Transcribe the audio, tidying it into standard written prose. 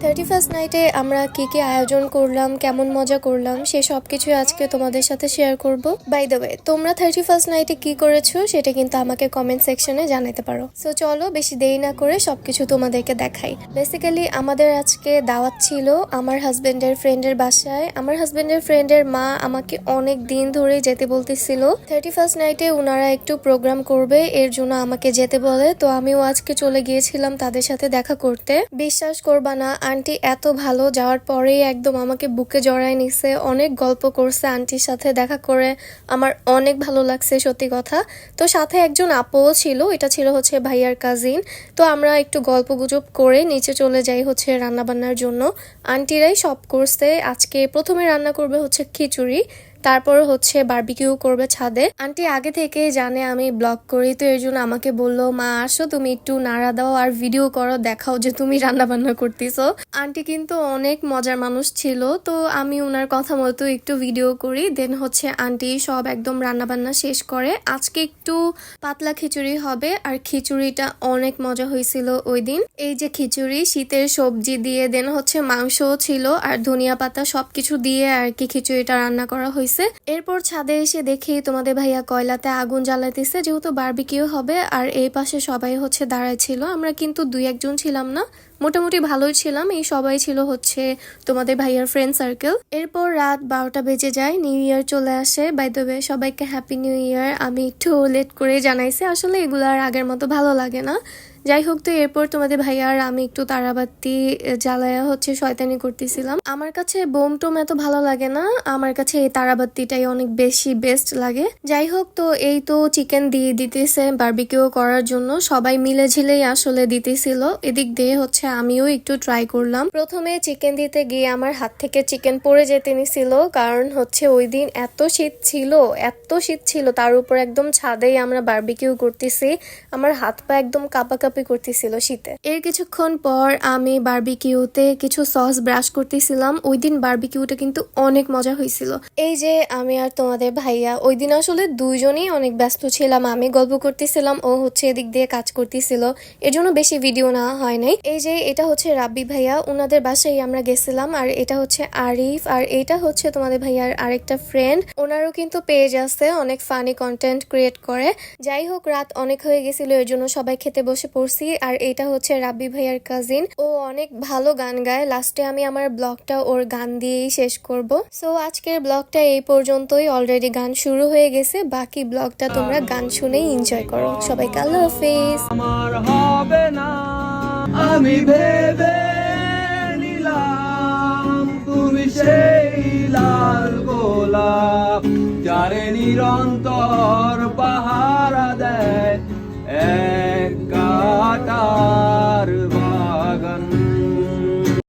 31st নাইটে আমরা কি আয়োজন করলাম, কেমন মজা করলাম সে সবকিছু আজকে তোমাদের সাথে শেয়ার করব। বাই দ্য ওয়ে, তোমরা 31st নাইটে কি করেছো সেটা কিন্তু আমাকে কমেন্ট সেকশনে জানাতে পারো। সো চলো বেশি দেরি না করে সবকিছু তোমাদেরকে দেখাই। বেসিক্যালি আমাদের আজকে দাওয়াত ছিল আমার হাজবেন্ডের ফ্রেন্ডের বাসায়। আমার হাজবেন্ডের ফ্রেন্ডের মা আমাকে অনেক দিন ধরে যেতে বলতেছিল। 31st নাইটে ওনারা একটু প্রোগ্রাম করবে, এর জন্য আমাকে যেতে বলে। তো আমিও আজকে চলে গিয়েছিলাম তাদের সাথে দেখা করতে। বিশ্বাস করবা না, আন্টি এত ভালো, যাওয়ার পরেই একদম আমাকে বুকে জড়ায় নিছে, অনেক গল্প করছে। আন্টির সাথে দেখা করে আমার অনেক ভালো লাগছে সত্যি কথা। তো সাথে একজন আপুও ছিল, এটা ছিল হচ্ছে ভাইয়ার কাজিন। তো আমরা একটু গল্প গুজব করে নিচে চলে যাই হচ্ছে রান্না বান্নার জন্য। আন্টিরাই সব করছে। আজকে প্রথমে রান্না করবে হচ্ছে খিচুড়ি, তারপর হচ্ছে বারবিকিউ করবে ছাদে। আন্টি আগে থেকে জানে আমি ব্লগ করি, তো এর জন্য আমাকে বললো, মা আসো তুমি একটু নাড়া দাও আর ভিডিও করো, দেখাও যে তুমি রান্না বান্না করতেছো। আন্টি কিন্তু অনেক মজার মানুষ ছিল, তো আমি ওনার কথা মতো একটু ভিডিও করি। দেন হচ্ছে আন্টি সব একদম রান্না বান্না শেষ করে। আজকে একটু পাতলা খিচুড়ি হবে, আর খিচুড়িটা অনেক মজা হয়েছিল ওই দিন। এই যে খিচুড়ি, শীতের সবজি দিয়ে, দেন হচ্ছে মাংসও ছিল আর ধনিয়া পাতা সবকিছু দিয়ে আর কি খিচুড়িটা রান্না করা হয়েছে। এরপর ছাদে এসে দেখি তোমাদের ভাইয়া কয়লাতে আগুন জ্বালাইতেছে, যেহেতু বারবিকিউ হবে। আর এই পাশে সবাই হচ্ছে দাঁড়ায় ছিল, আমরা কিন্তু 2-1 জন ছিলাম না, মোটামুটি ভালোই ছিলাম। এই সবাই ছিল হচ্ছে তোমাদের ভাইয়ার ফ্রেন্ড সার্কেল। এরপর রাত 12টা বেজে যায়, নিউ ইয়ার চলে আসে। বাই দ্য ওয়ে সবাইকে হ্যাপি নিউ ইয়ার। আমি একটু লেট করে জানাইছি, আসলে এগুলো আর আগের মতো ভালো লাগে না। যাই হোক, তো এরপর তোমাদের ভাইয়া আর আমি একটু তারাবাতি জ্বালায়া হচ্ছে শয়তানি করতেছিলাম। আমার কাছে বোম টোম এত ভালো লাগে না, আমার কাছে এই তারাবাতিটাই অনেক বেশি বেস্ট লাগে। যাই হোক, তো এই তো চিকেন দিয়ে দিতেছে বারবিকিউ করার জন্য, সবাই মিলে ঝিলেই আসলে দিতেছিল। এদিক দিয়ে হচ্ছে আমিও একটু ট্রাই করলাম। প্রথমে চিকেন দিতে গিয়ে আমার হাত থেকে চিকেন পড়ে যেতে নিছিল, কারণ হচ্ছে ওই দিন এত শীত ছিল, তার উপর একদম ছাদেই আমরা বারবিকিউ করতেছি। আমার হাত পা একদম কাঁপাকাঁপি করতেছিল শীতে। এর কিছুক্ষণ পর আমি বারবিকিউতে কিছু সস ব্রাশ করতেছিলাম। ওই দিন বারবিকিউটা কিন্তু অনেক মজা হয়েছিল। এই যে আমি আর তোমাদের ভাইয়া ওই দিন আসলে দুইজনই অনেক ব্যস্ত ছিলাম। আমি গল্প করতেছিলাম, ও হচ্ছে এদিক দিয়ে কাজ করতেছিল, এর জন্য বেশি ভিডিও নেওয়া হয় নাই। এই যে এটা হচ্ছে রাব্বি ভাইয়া, ওনাদের বাসায় আমরা গেছিলাম। আর এটা হচ্ছে আরিফ, আর এটা হচ্ছে তোমাদের ভাইয়ার আরেকটা ফ্রেন্ড। ওনারও কিন্তু পেজ আছে, অনেক ফানি কন্টেন্ট ক্রিয়েট করে। যাই হোক, রাত অনেক হয়ে গেছিল, এর জন্য সবাই খেতে বসে পড়ছি। আর এটা হচ্ছে রাব্বি ভাইয়ার কাজিন, ও অনেক ভালো গান গায়। লাস্টে আমি আমার ব্লগটা ওর গান দিয়েই শেষ করব। সো আজকের ব্লগটা এই পর্যন্তই, অলরেডি গান শুরু হয়ে গেছে। বাকি ব্লগটা তোমরা গান শুনেই এনজয় করো। সবাইকে আল্লাহ হাফেজ। আমার হবে না, আমি ভেবে নিলাম তুমি সেই লাল গোলাপ, যারে নিরন্তর বাহার